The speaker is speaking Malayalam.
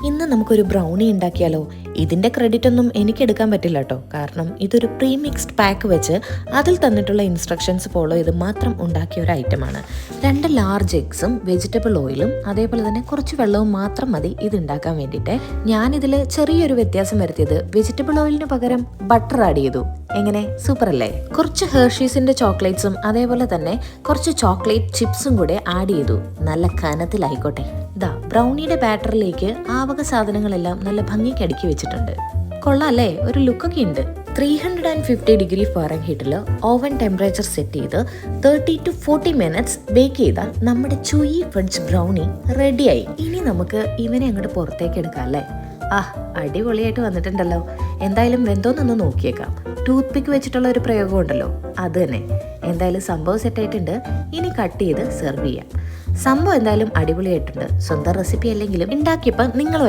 ഇന്ന് നമുക്കൊരു ബ്രൗണി ഉണ്ടാക്കിയാലോ? ഇതിൻ്റെ ക്രെഡിറ്റ് ഒന്നും എനിക്കെടുക്കാൻ പറ്റില്ല കേട്ടോ. കാരണം ഇതൊരു പ്രീ മിക്സ്ഡ് പാക്ക് വെച്ച് അതിൽ തന്നിട്ടുള്ള ഇൻസ്ട്രക്ഷൻസ് ഫോളോ ചെയ്ത് മാത്രം ഉണ്ടാക്കിയ ഒരു ഐറ്റമാണ്. 2 ലാർജ് എഗ്സും വെജിറ്റബിൾ ഓയിലും അതേപോലെ തന്നെ കുറച്ച് വെള്ളവും മാത്രം മതി ഇത് ഉണ്ടാക്കാൻ വേണ്ടിയിട്ട്. ഞാനിതിൽ ചെറിയൊരു വ്യത്യാസം വരുത്തിയത് വെജിറ്റബിൾ ഓയിലിന് പകരം ബട്ടർ ആഡ് ചെയ്തു. എങ്ങനെ, സൂപ്പർ അല്ലേ? കുറച്ച് ഹെർഷീസിന്റെ ചോക്ലേറ്റ്സും അതേപോലെ തന്നെ കുറച്ച് ചോക്ലേറ്റ് ചിപ്സും കൂടെ ആഡ് ചെയ്തു. നല്ല കനത്തിലായിക്കോട്ടെ. ഇതാ ബ്രൗണിയുടെ ബാറ്ററിലേക്ക് ആവക സാധനങ്ങളെല്ലാം നല്ല ഭംഗിക്ക് അടുക്കി വെച്ചിട്ടുണ്ട്. കൊള്ളാല്ലേ, ഒരു ലുക്കൊക്കെ ഉണ്ട്. 350 ഡിഗ്രി ഫാരൻഹീറ്റിൽ ഓവൻ ടെമ്പറേച്ചർ സെറ്റ് ചെയ്ത് 30 to 40 മിനിറ്റ്സ് ബേക്ക് ചെയ്താൽ നമ്മുടെ ചുയി ഫഡ്ജ് ബ്രൗണി റെഡിയായി. ഇനി നമുക്ക് ഇവനെ അങ്ങോട്ട് പുറത്തേക്ക് എടുക്കാം അല്ലേ? അടിപൊളിയായിട്ട് വന്നിട്ടുണ്ടല്ലോ. എന്തായാലും വെന്തോന്നൊന്ന് നോക്കിയേക്കാം. ടൂത്ത് പിക്ക് വെച്ചിട്ടുള്ള ഒരു പ്രയോഗം ഉണ്ടല്ലോ, അത് തന്നെ. എന്തായാലും സംഭവം സെറ്റായിട്ടുണ്ട്. ഇനി കട്ട് ചെയ്ത് സെർവ് ചെയ്യാം. സംഭവം എന്തായാലും അടിപൊളിയായിട്ടുണ്ട്. സ്വന്തം റെസിപ്പി അല്ലെങ്കിലും ഉണ്ടാക്കിയപ്പോൾ നിങ്ങൾ